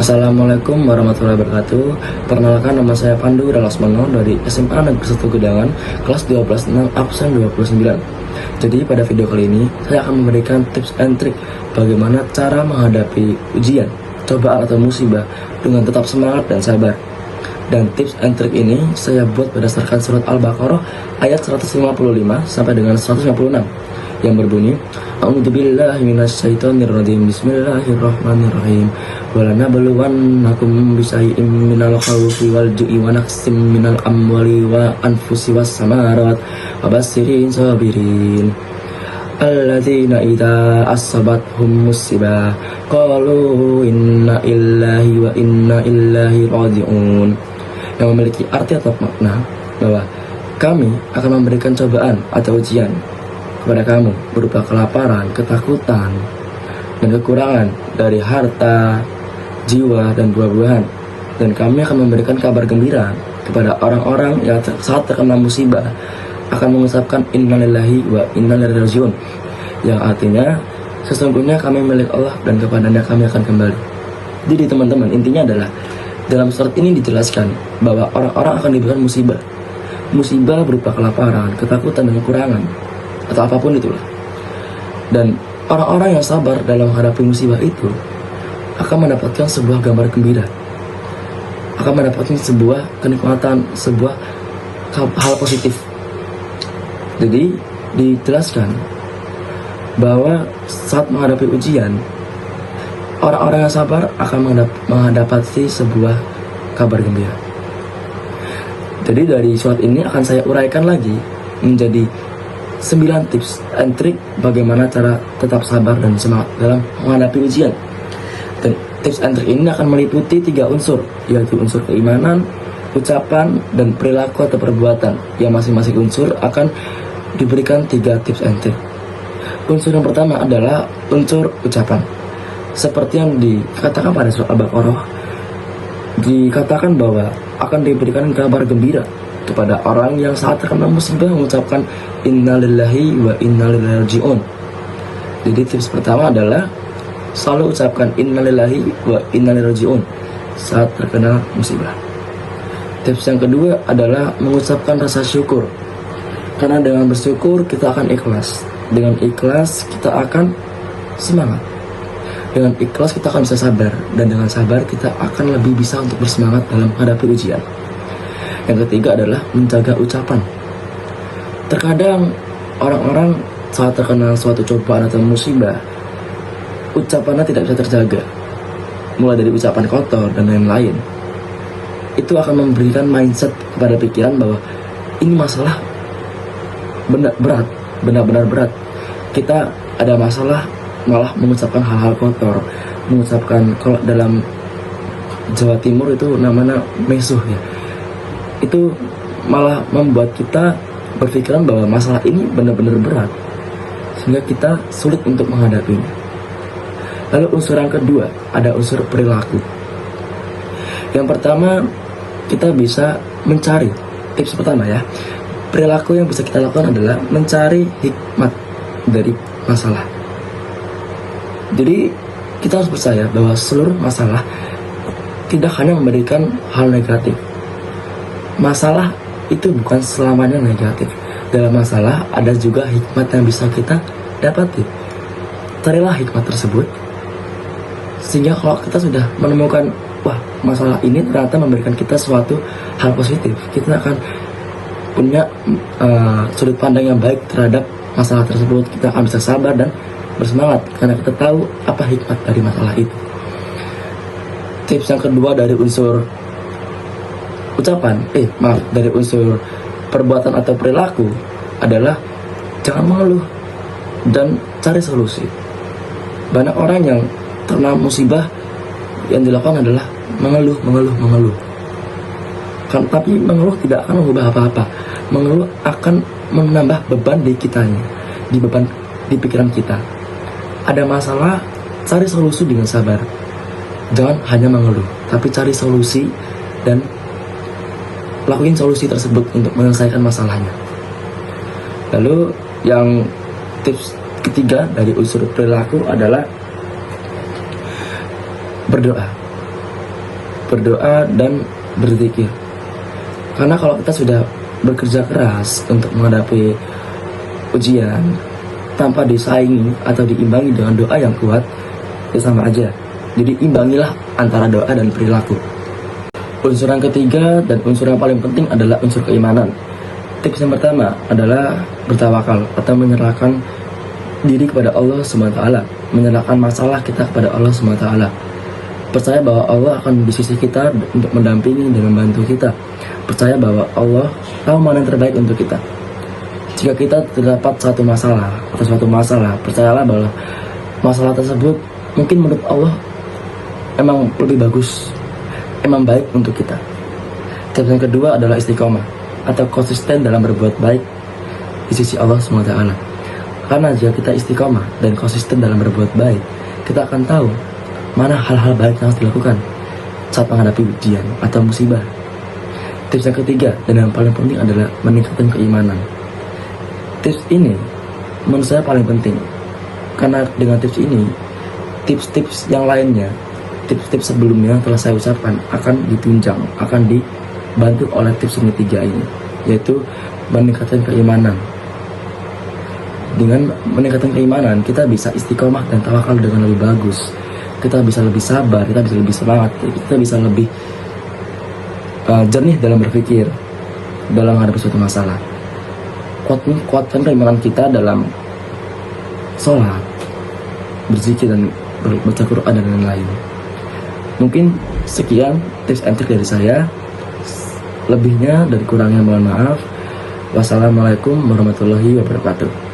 Assalamualaikum warahmatullahi wabarakatuh. Perkenalkan, nama saya Pandu Ralasmano dari SMA Negeri 1 Gedangan, kelas 12 6 absen 29. Jadi pada video kali ini saya akan memberikan tips and trik bagaimana cara menghadapi ujian, cobaan atau musibah dengan tetap semangat dan sabar. Dan tips and trik ini saya buat berdasarkan surat Al-Baqarah ayat 155 sampai dengan 156 yang berbunyi, A'udzubillahi minasyaitonirrajim, Bismillahirrahmanirrahim. Walanabluwannakum bisyai'im minal khawfi wal ju'i wa naqsim minal amwali wa anfusi was samarat wa basyiril sabirin alladzina idza asabathum musibah qalu inna lillahi wa inna ilaihi raji'un, yang memiliki arti atau makna bahwa kami akan memberikan cobaan atau ujian kepada kamu berupa kelaparan, ketakutan, dan kekurangan dari harta, jiwa, dan buah-buahan. Dan kami akan memberikan kabar gembira kepada orang-orang yang saat terkena musibah akan mengucapkan innalillahi wa inna ilaihi raji'un, yang artinya sesungguhnya kami milik Allah dan kepadanya kami akan kembali. Jadi teman-teman, intinya adalah dalam surat ini dijelaskan bahwa orang-orang akan diberikan musibah. Musibah berupa kelaparan, ketakutan, dan kekurangan, atau apapun itulah. Dan orang-orang yang sabar dalam menghadapi musibah itu akan mendapatkan sebuah gambar gembira, akan mendapatkan sebuah kenikmatan, sebuah hal positif. Jadi dijelaskan bahwa saat menghadapi ujian, orang-orang yang sabar akan mendapati sebuah kabar gembira. Jadi dari surat ini akan saya uraikan lagi menjadi 9 tips and trik bagaimana cara tetap sabar dan semangat dalam menghadapi ujian. Dan tips and trik ini akan meliputi 3 unsur, yaitu unsur keimanan, ucapan, dan perilaku atau perbuatan, yang masing-masing unsur akan diberikan 3 tips and trik. Unsur yang pertama adalah unsur ucapan. Seperti yang dikatakan pada surat Al-Baqarah, dikatakan bahwa akan diberikan kabar gembira kepada orang yang saat terkena musibah mengucapkan innalillahi wa inna ilaihi raji'un. Jadi tips pertama adalah selalu ucapkan innalillahi wa inna ilaihi raji'un saat terkena musibah. Tips yang kedua adalah mengucapkan rasa syukur, karena dengan bersyukur kita akan ikhlas. Dengan ikhlas kita akan semangat. Dengan ikhlas kita akan bisa sabar, dan dengan sabar kita akan lebih bisa untuk bersemangat dalam menghadapi ujian. Yang ketiga adalah menjaga ucapan. Terkadang orang-orang saat terkena suatu cobaan atau musibah, ucapannya tidak bisa terjaga, mulai dari ucapan kotor dan lain-lain. Itu akan memberikan mindset kepada pikiran bahwa ini masalah benar-benar berat. Kita ada masalah, malah mengucapkan hal-hal kotor, mengucapkan, kalau dalam Jawa Timur itu namanya mesuh ya. Itu malah membuat kita berpikiran bahwa masalah ini benar-benar berat, sehingga kita sulit untuk menghadapinya. Lalu unsur yang kedua ada unsur perilaku. Yang pertama, kita bisa mencari, tips pertama ya, perilaku yang bisa kita lakukan adalah mencari hikmat dari masalah. Jadi kita harus percaya bahwa seluruh masalah tidak hanya memberikan hal negatif. Masalah itu bukan selamanya negatif. Dalam masalah ada juga hikmat yang bisa kita dapati. Carilah hikmat tersebut, sehingga kalau kita sudah menemukan, wah, masalah ini ternyata memberikan kita suatu hal positif, kita akan punya sudut pandang yang baik terhadap masalah tersebut. Kita akan bisa sabar dan bersemangat karena kita tahu apa hikmat dari masalah itu. Tips yang kedua dari unsur ucapan, dari unsur perbuatan atau perilaku adalah jangan mengeluh dan cari solusi. Banyak orang yang terkena musibah yang dilakukan adalah mengeluh. Tapi mengeluh tidak akan mengubah apa-apa. Mengeluh akan menambah beban di kitanya, di pikiran kita. Ada masalah, cari solusi dengan sabar. Jangan hanya mengeluh, tapi cari solusi dan lakuin solusi tersebut untuk menyelesaikan masalahnya. Lalu yang tips ketiga dari unsur perilaku adalah berdoa. berdoa, dan berzikir. Karena kalau kita sudah bekerja keras untuk menghadapi ujian tanpa disaingi atau diimbangi dengan doa yang kuat, ya sama aja. Jadi imbangilah antara doa dan perilaku. Unsur yang ketiga dan unsur yang paling penting adalah unsur keimanan. Tips yang pertama adalah bertawakal atau menyerahkan diri kepada Allah SWT, menyerahkan masalah kita kepada Allah SWT. Percaya bahwa Allah akan di sisi kita untuk mendampingi dan membantu kita. Percaya bahwa Allah tahu mana yang terbaik untuk kita. Jika kita terdapat satu masalah atau suatu masalah, percayalah bahwa masalah tersebut mungkin menurut Allah emang lebih bagus, emang baik untuk kita. Tips yang kedua adalah istiqomah atau konsisten dalam berbuat baik di sisi Allah SWT. Karena jika kita istiqomah dan konsisten dalam berbuat baik, kita akan tahu mana hal-hal baik yang harus dilakukan saat menghadapi ujian atau musibah. Tips yang ketiga dan yang paling penting adalah meningkatkan keimanan. Tips ini menurut saya paling penting, karena dengan tips ini, tips-tips yang lainnya, tips-tips sebelumnya yang telah saya ucapkan akan ditunjang, akan dibantu oleh tips yang ketiga ini, yaitu meningkatkan keimanan. Dengan meningkatkan keimanan, kita bisa istiqomah dan tawakal dengan lebih bagus. Kita bisa lebih sabar, kita bisa lebih semangat, kita bisa lebih jernih dalam berpikir, dalam menghadapi suatu masalah. Kuatkan keimanan kita dalam sholat, berzikir, dan baca Quran dan lain-lain. Mungkin sekian tips and trik dari saya. Lebihnya dan kurangnya mohon maaf. Wassalamualaikum warahmatullahi wabarakatuh.